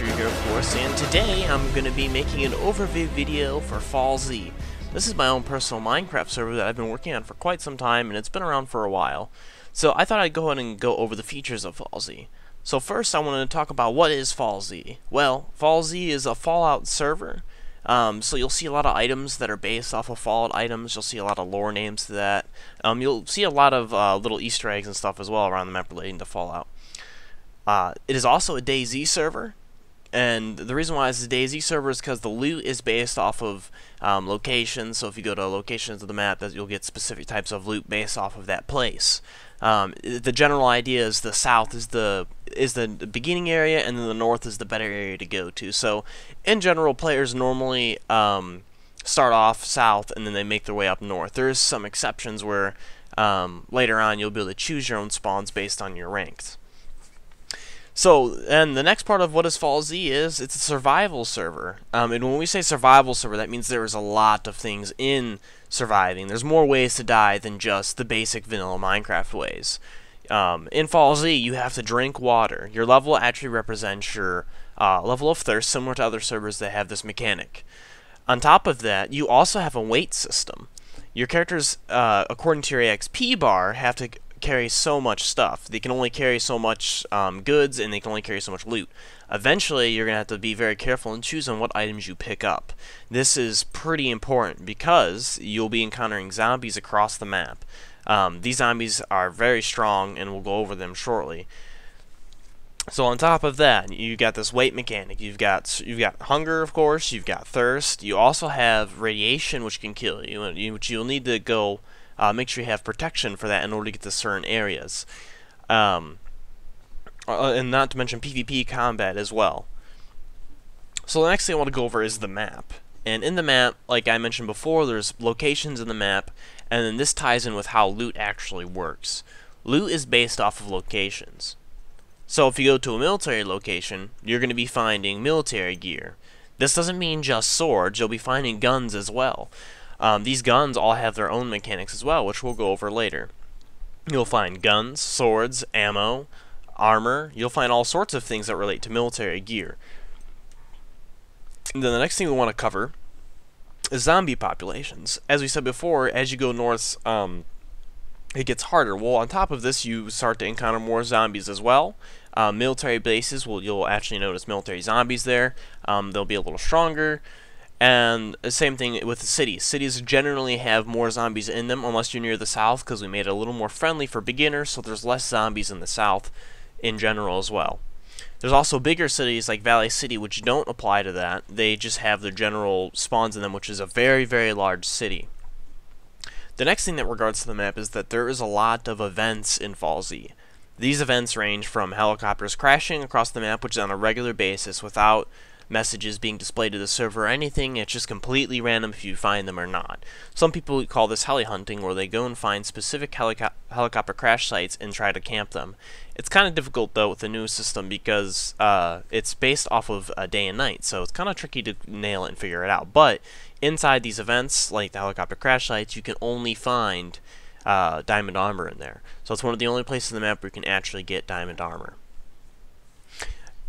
Mystery here, of course, and today I'm going to be making an overview video for FALLZ. This is my own personal Minecraft server that I've been working on for quite some time, and it's been around for a while. So I thought I'd go ahead and go over the features of FALLZ. So first I wanted to talk about what is FALLZ. Well, FALLZ is a Fallout server. So you'll see a lot of items that are based off of Fallout items. You'll see a lot of lore names to that. You'll see a lot of little Easter eggs and stuff as well around the map relating to Fallout. It is also a DayZ server, and the reason why it's a DayZ server is because the loot is based off of locations. So if you go to locations of the map, you'll get specific types of loot based off of that place. The general idea is the south is the beginning area, and then the north is the better area to go to. So in general, players normally start off south and then they make their way up north. There's some exceptions where later on you'll be able to choose your own spawns based on your ranks. So, and the next part of what is FALLZ is, it's a survival server. And when we say survival server, that means there is a lot of things in surviving. There's more ways to die than just the basic vanilla Minecraft ways. In FALLZ, you have to drink water. Your level actually represents your level of thirst, similar to other servers that have this mechanic. On top of that, you also have a weight system. Your characters, according to your XP bar, have to carry so much stuff. They can only carry so much goods, and they can only carry so much loot. Eventually, you're going to have to be very careful and choose on what items you pick up. This is pretty important because you'll be encountering zombies across the map. These zombies are very strong, and we'll go over them shortly. So on top of that, you got this weight mechanic. You've got hunger, of course. You've got thirst. You also have radiation, which can kill you, which you'll need to go make sure you have protection for that in order to get to certain areas. And not to mention PvP combat as well. So the next thing I want to go over is the map. And in the map, like I mentioned before, there's locations in the map, and then this ties in with how loot actually works. Loot is based off of locations. So if you go to a military location, you're going to be finding military gear. This doesn't mean just swords, you'll be finding guns as well. These guns all have their own mechanics as well, which we'll go over later. You'll find guns, swords, ammo, armor. You'll find all sorts of things that relate to military gear. And then the next thing we want to cover is zombie populations. As we said before, as you go north, it gets harder. Well, on top of this, you start to encounter more zombies as well. Military bases, you'll actually notice military zombies there. They'll be a little stronger. And the same thing with the cities. Cities generally have more zombies in them unless you're near the south, because we made it a little more friendly for beginners, so there's less zombies in the south in general as well. There's also bigger cities like Valley City, which don't apply to that. They just have their general spawns in them, which is a very, very large city. The next thing that regards to the map is that there is a lot of events in FALLZ. These events range from helicopters crashing across the map, which is on a regular basis without messages being displayed to the server or anything. It's just completely random if you find them or not. Some people call this heli hunting, where they go and find specific helicopter crash sites and try to camp them. It's kind of difficult though with the new system because it's based off of day and night, so it's kind of tricky to nail it and figure it out. But inside these events, like the helicopter crash sites, you can only find diamond armor in there. So it's one of the only places in the map where you can actually get diamond armor.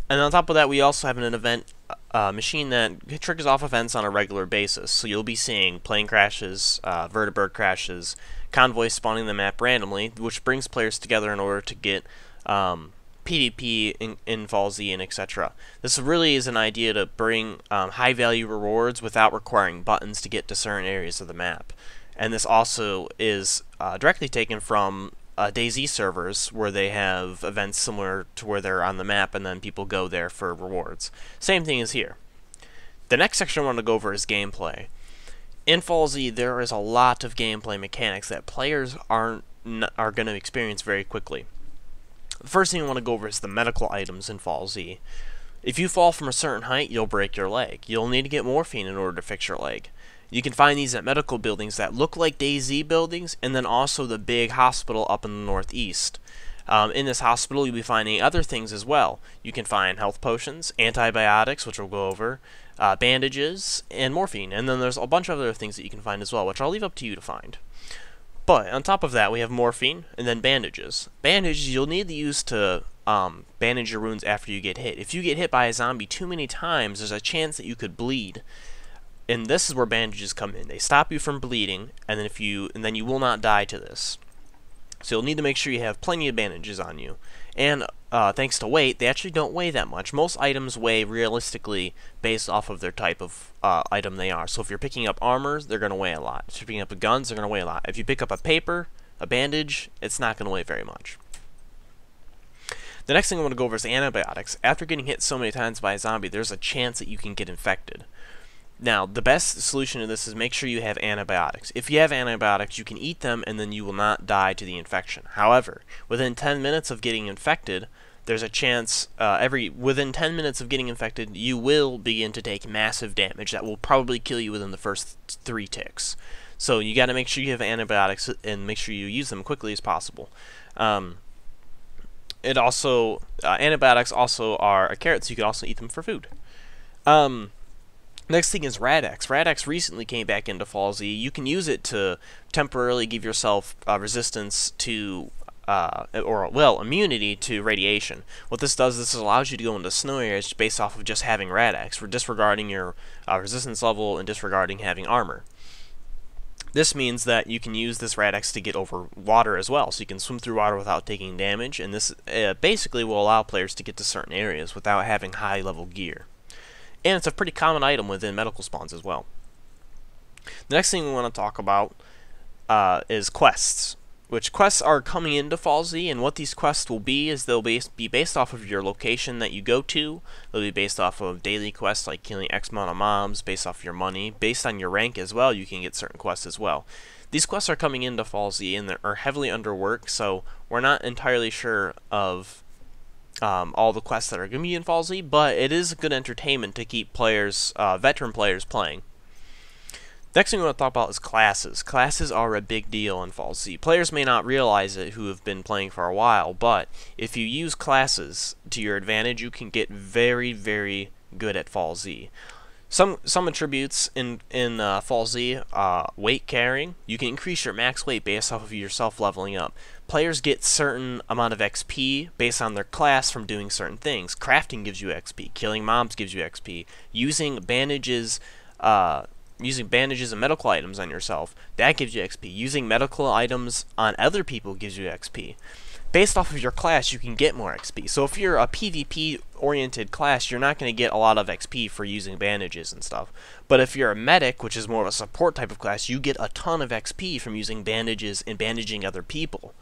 And on top of that, we also have an event machine that triggers off events on a regular basis. So you'll be seeing plane crashes, vertibird crashes, convoys spawning the map randomly, which brings players together in order to get PvP in FALLZ and etc. This really is an idea to bring high value rewards without requiring buttons to get to certain areas of the map. And this also is directly taken from DayZ servers, where they have events similar to where they're on the map and then people go there for rewards. Same thing as here. The next section I want to go over is gameplay. In FALLZ, there is a lot of gameplay mechanics that players are going to experience very quickly. The first thing I want to go over is the medical items in FALLZ. If you fall from a certain height, you'll break your leg. You'll need to get morphine in order to fix your leg. You can find these at medical buildings that look like DayZ buildings, and then also the big hospital up in the northeast. In this hospital, you'll be finding other things as well. You can find health potions, antibiotics, which we'll go over, bandages, and morphine. And then there's a bunch of other things that you can find as well, which I'll leave up to you to find. But on top of that, we have morphine and then bandages. Bandages you'll need to use to bandage your wounds after you get hit. If you get hit by a zombie too many times, there's a chance that you could bleed. And this is where bandages come in. They stop you from bleeding, and then you will not die to this. So you'll need to make sure you have plenty of bandages on you. And thanks to weight, they actually don't weigh that much. Most items weigh realistically based off of their type of item they are. So if you're picking up armors, they're going to weigh a lot. If you're picking up guns, they're going to weigh a lot. If you pick up a bandage, it's not going to weigh very much. The next thing I want to go over is antibiotics. After getting hit so many times by a zombie, there's a chance that you can get infected. Now, the best solution to this is make sure you have antibiotics. If you have antibiotics, you can eat them and then you will not die to the infection. However, within 10 minutes of getting infected, there's a chance within 10 minutes of getting infected, you will begin to take massive damage that will probably kill you within the first 3 ticks. So you got to make sure you have antibiotics and make sure you use them quickly as possible. Antibiotics also are a carrot, so you can also eat them for food. Next thing is Rad-X. Rad-X recently came back into FALLZ. You can use it to temporarily give yourself resistance to, immunity to radiation. What this does, this allows you to go into snow areas based off of just having Rad-X, for disregarding your resistance level and disregarding having armor. This means that you can use this Rad-X to get over water as well, so you can swim through water without taking damage, and this basically will allow players to get to certain areas without having high-level gear. And it's a pretty common item within medical spawns as well. The next thing we want to talk about is quests, which quests are coming into FALLZ, and what these quests will be is they'll be based off of your location that you go to. They'll be based off of daily quests like killing X amount of mobs, based off your money, based on your rank as well. You can get certain quests as well. These quests are coming into FALLZ and they are heavily underworked, so we're not entirely sure of all the quests that are going to be in FALLZ, but it is good entertainment to keep players, veteran players, playing. Next thing we want to talk about is classes. Classes are a big deal in FALLZ. Players may not realize it who have been playing for a while, but if you use classes to your advantage, you can get very, very good at FALLZ. Some attributes in FALLZ, weight carrying. You can increase your max weight based off of yourself leveling up. Players get certain amount of XP based on their class from doing certain things. Crafting gives you XP. Killing mobs gives you XP. Using bandages and medical items on yourself, that gives you XP. Using medical items on other people gives you XP. Based off of your class, you can get more XP. So if you're a PvP-oriented class, you're not going to get a lot of XP for using bandages and stuff. But if you're a medic, which is more of a support type of class, you get a ton of XP from using bandages and bandaging other people.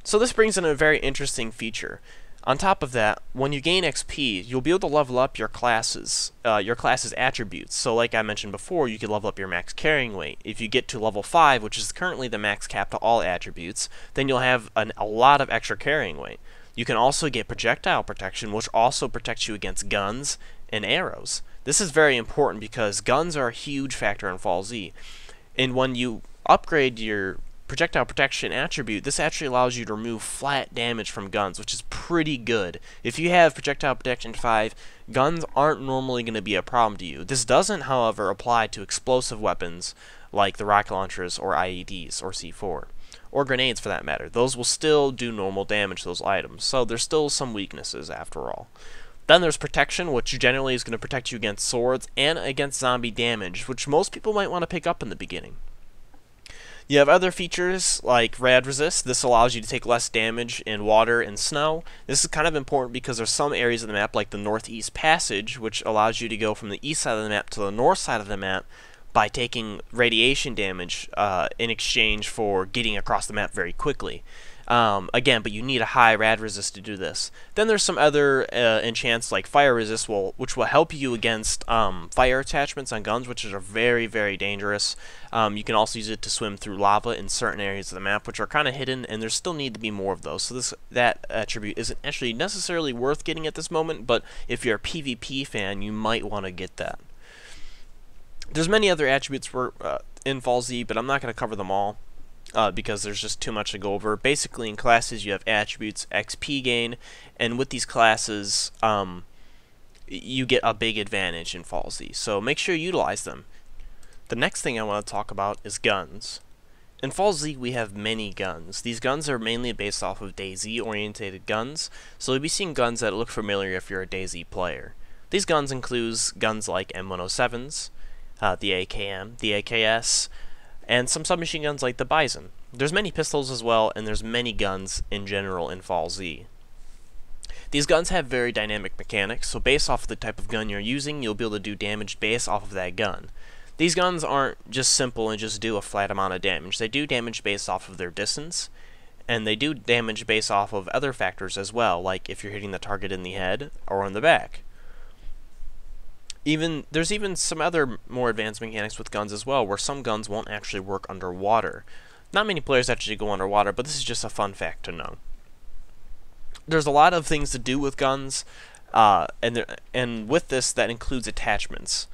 So this brings in a very interesting feature. On top of that, when you gain XP, you'll be able to level up your class's attributes. So like I mentioned before, you can level up your max carrying weight. If you get to level 5, which is currently the max cap to all attributes, then you'll have a lot of extra carrying weight. You can also get projectile protection, which also protects you against guns and arrows. This is very important because guns are a huge factor in FALLZ. And when you upgrade your projectile protection attribute, this actually allows you to remove flat damage from guns, which is pretty good. If you have projectile protection 5, guns aren't normally going to be a problem to you. This doesn't, however, apply to explosive weapons like the rocket launchers or IEDs or C4, or grenades for that matter. Those will still do normal damage to those items, so there's still some weaknesses after all. Then there's protection, which generally is going to protect you against swords and against zombie damage, which most people might want to pick up in the beginning. You have other features like Rad Resist. This allows you to take less damage in water and snow. This is kind of important because there's some areas of the map like the Northeast Passage, which allows you to go from the east side of the map to the north side of the map by taking radiation damage in exchange for getting across the map very quickly. Again, but you need a high rad resist to do this. Then there's some other enchants like fire resist, which will help you against fire attachments on guns, which are very, very dangerous. You can also use it to swim through lava in certain areas of the map, which are kind of hidden, and there still need to be more of those. So that attribute isn't actually necessarily worth getting at this moment, but if you're a PvP fan, you might want to get that. There's many other attributes in FALLZ, but I'm not going to cover them all. Because there's just too much to go over. Basically, in classes, you have attributes, XP gain, and with these classes, you get a big advantage in FALLZ. So make sure you utilize them. The next thing I want to talk about is guns. In FALLZ, we have many guns. These guns are mainly based off of DayZ-oriented guns, so you'll be seeing guns that look familiar if you're a DayZ player. These guns include guns like M107s, the AKM, the AKS, and some submachine guns like the Bison. There's many pistols as well, and there's many guns in general in FALLZ. These guns have very dynamic mechanics, so based off of the type of gun you're using, you'll be able to do damage based off of that gun. These guns aren't just simple and just do a flat amount of damage. They do damage based off of their distance, and they do damage based off of other factors as well, like if you're hitting the target in the head or in the back. There's even some other more advanced mechanics with guns as well, where some guns won't actually work underwater. Not many players actually go underwater, but this is just a fun fact to know. There's a lot of things to do with guns, and with this, that includes attachments.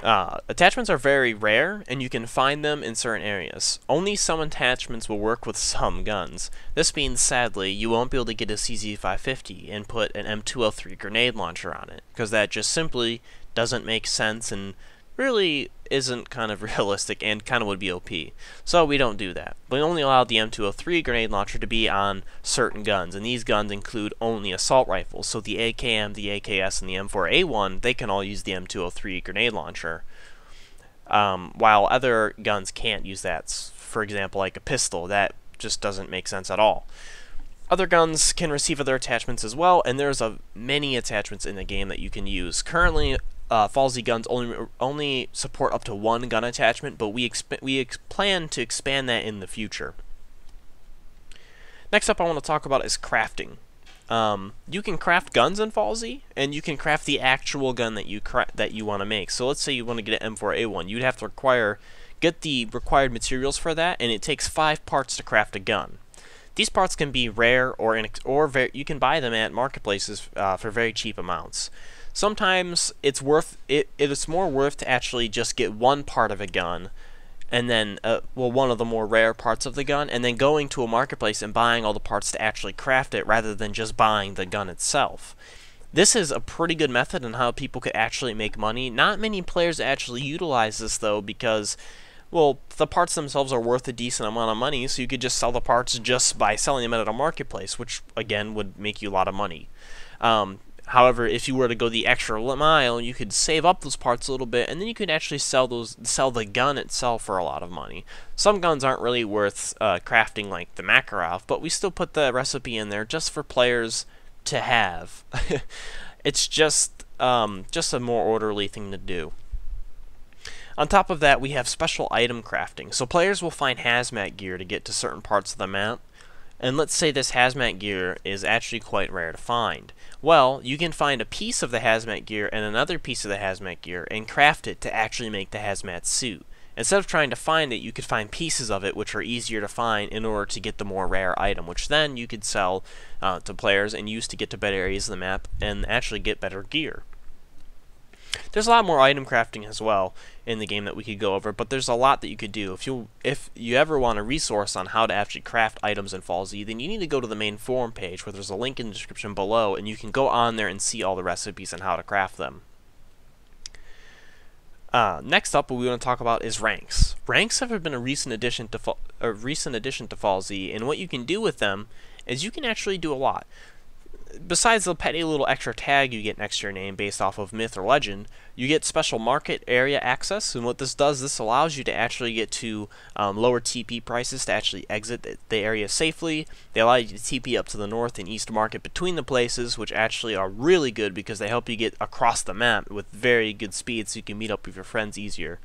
Attachments are very rare, and you can find them in certain areas. Only some attachments will work with some guns. This means, sadly, you won't be able to get a CZ550 and put an M203 grenade launcher on it, because that just simply doesn't make sense and really isn't kind of realistic and kind of would be OP. So we don't do that. We only allow the M203 grenade launcher to be on certain guns, and these guns include only assault rifles. So the AKM, the AKS, and the M4A1, they can all use the M203 grenade launcher, while other guns can't use that. For example, like a pistol, that just doesn't make sense at all. Other guns can receive other attachments as well, and there's many attachments in the game that you can use. Currently, FALLZ guns only support up to one gun attachment, but we plan to expand that in the future. Next up I want to talk about is crafting. You can craft guns in FALLZ, and you can craft the actual gun that you want to make. So let's say you want to get an M4A1, you'd have to get the required materials for that, and it takes 5 parts to craft a gun. These parts can be rare, or you can buy them at marketplaces for very cheap amounts. Sometimes it's more worth to actually just get one part of a gun, and then one of the more rare parts of the gun, and then going to a marketplace and buying all the parts to actually craft it, rather than just buying the gun itself. This is a pretty good method on how people could actually make money. Not many players actually utilize this though, because, well, the parts themselves are worth a decent amount of money, so you could just sell the parts just by selling them at a marketplace, which again would make you a lot of money. However, if you were to go the extra mile, you could save up those parts a little bit, and then you could actually sell the gun itself for a lot of money. Some guns aren't really worth crafting, like the Makarov, but we still put the recipe in there just for players to have. It's just a more orderly thing to do. On top of that, we have special item crafting. So players will find hazmat gear to get to certain parts of the map. And let's say this hazmat gear is actually quite rare to find. Well, you can find a piece of the hazmat gear and another piece of the hazmat gear and craft it to actually make the hazmat suit. Instead of trying to find it, you could find pieces of it which are easier to find in order to get the more rare item, which then you could sell to players and use to get to better areas of the map and actually get better gear. There's a lot more item crafting as well in the game that we could go over, but there's a lot that you could do. If you ever want a resource on how to actually craft items in FALLZ, then you need to go to the main forum page, where there's a link in the description below, and you can go on there and see all the recipes and how to craft them. Next up, what we want to talk about is ranks. Ranks have been a recent addition to FALLZ, and what you can do with them is you can actually do a lot. Besides the petty little extra tag you get next to your name based off of myth or legend, you get special market area access, and what this does, this allows you to actually get to lower TP prices to actually exit the area safely. They allow you to TP up to the north and east market between the places, which actually are really good because they help you get across the map with very good speed, so you can meet up with your friends easier.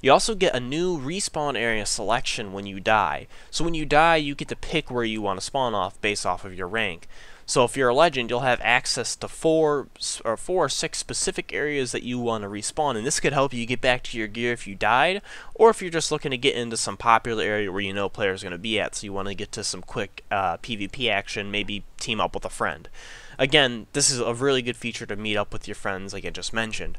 You also get a new respawn area selection when you die. So when you die, you get to pick where you want to spawn off based off of your rank. So if you're a legend, you'll have access to 4 or 6 specific areas that you want to respawn, and this could help you get back to your gear if you died, or if you're just looking to get into some popular area where you know players are going to be at, so you want to get to some quick PvP action, maybe team up with a friend. Again, this is a really good feature to meet up with your friends, like I just mentioned.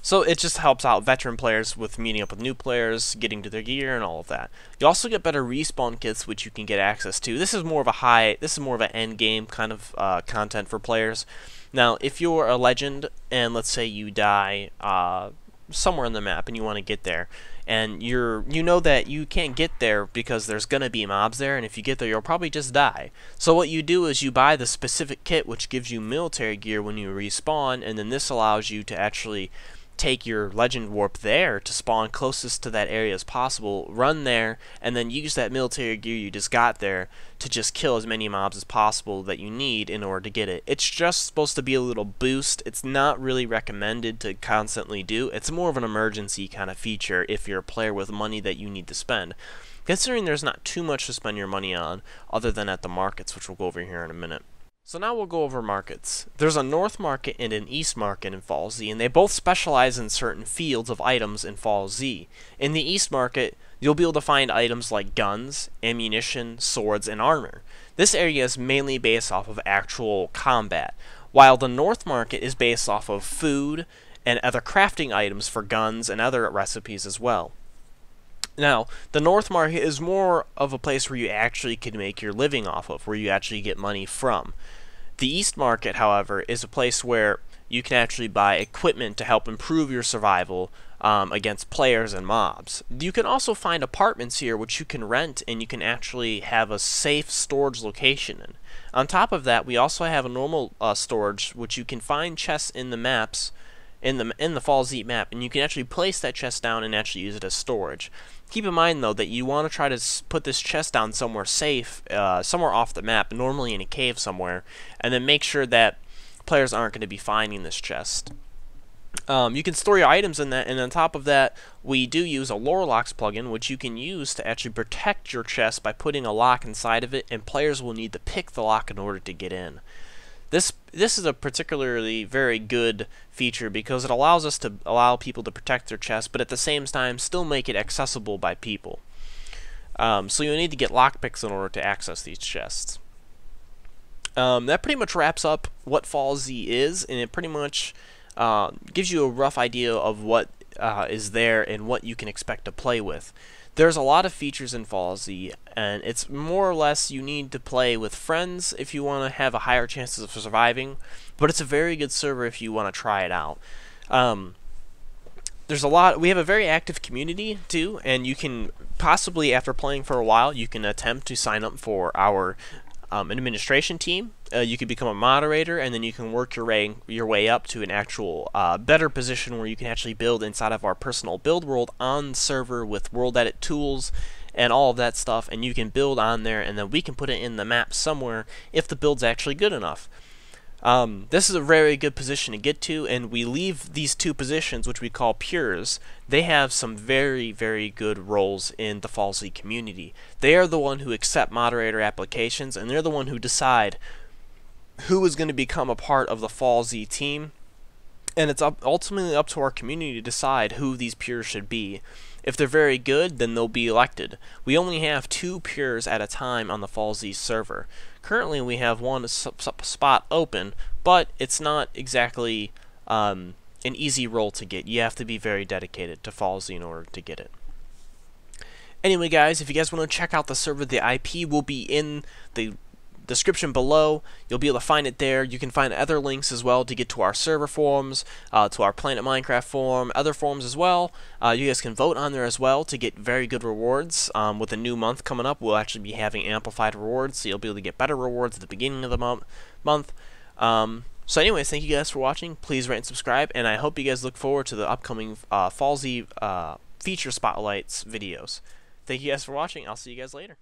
So it just helps out veteran players with meeting up with new players, getting to their gear, and all of that. You also get better respawn kits, which you can get access to. This is more of an end game kind of content for players. Now, if you're a legend and let's say you die somewhere on the map and you want to get there, and you know that you can't get there because there's gonna be mobs there, and if you get there you'll probably just die. So what you do is you buy the specific kit which gives you military gear when you respawn, and then this allows you to actually take your legend warp there to spawn closest to that area as possible, run there, and then use that military gear you just got there to just kill as many mobs as possible that you need in order to get it. It's just supposed to be a little boost. It's not really recommended to constantly do. It's more of an emergency kind of feature if you're a player with money that you need to spend, considering there's not too much to spend your money on other than at the markets, which we'll go over here in a minute. So now we'll go over markets. There's a north market and an east market in FALLZ, and they both specialize in certain fields of items in FALLZ. In the east market, you'll be able to find items like guns, ammunition, swords, and armor. This area is mainly based off of actual combat, while the north market is based off of food and other crafting items for guns and other recipes as well. Now, the north market is more of a place where you actually can make your living off of, where you actually get money from. The east market, however, is a place where you can actually buy equipment to help improve your survival against players and mobs. You can also find apartments here which you can rent, and you can actually have a safe storage location in. On top of that, we also have a normal storage which you can find chests in the maps, in the FALLZ map, and you can actually place that chest down and actually use it as storage. Keep in mind though that you want to try to put this chest down somewhere safe, somewhere off the map, normally in a cave somewhere, and then make sure that players aren't going to be finding this chest. You can store your items in that, and on top of that, we do use a lore locks plugin, which you can use to actually protect your chest by putting a lock inside of it, and players will need to pick the lock in order to get in. This is a particularly very good feature because it allows us to allow people to protect their chests, but at the same time still make it accessible by people. So you'll need to get lockpicks in order to access these chests. That pretty much wraps up what FALLZ is, and it pretty much gives you a rough idea of what is there and what you can expect to play with. There's a lot of features in FALLZ, and it's more or less you need to play with friends if you want to have a higher chances of surviving, but it's a very good server if you want to try it out. We have a very active community too, and you can possibly, after playing for a while, you can attempt to sign up for our administration team. You can become a moderator, and then you can work your way up to an actual better position where you can actually build inside of our personal build world on server with world edit tools and all of that stuff, and you can build on there, and then we can put it in the map somewhere if the build's actually good enough. This is a very good position to get to, and we leave these two positions, which we call pures. They have some very, very good roles in the FALLZ community. They are the one who accept moderator applications, and they're the one who decide who is going to become a part of the FALLZ team, and it's ultimately up to our community to decide who these pures should be. If they're very good, then they'll be elected. We only have 2 pures at a time on the FALLZ server. Currently we have one spot open, but it's not exactly an easy role to get. You have to be very dedicated to FALLZ in order to get it. Anyway guys, if you guys want to check out the server, the IP will be in the description below. You'll be able to find it there. You can find other links as well to get to our server forums, to our Planet Minecraft forum, other forums as well. You guys can vote on there as well to get very good rewards. With a new month coming up, we'll actually be having amplified rewards, so you'll be able to get better rewards at the beginning of the month. So anyways, thank you guys for watching. Please rate and subscribe, and I hope you guys look forward to the upcoming FALLZ feature spotlights videos. Thank you guys for watching. I'll see you guys later.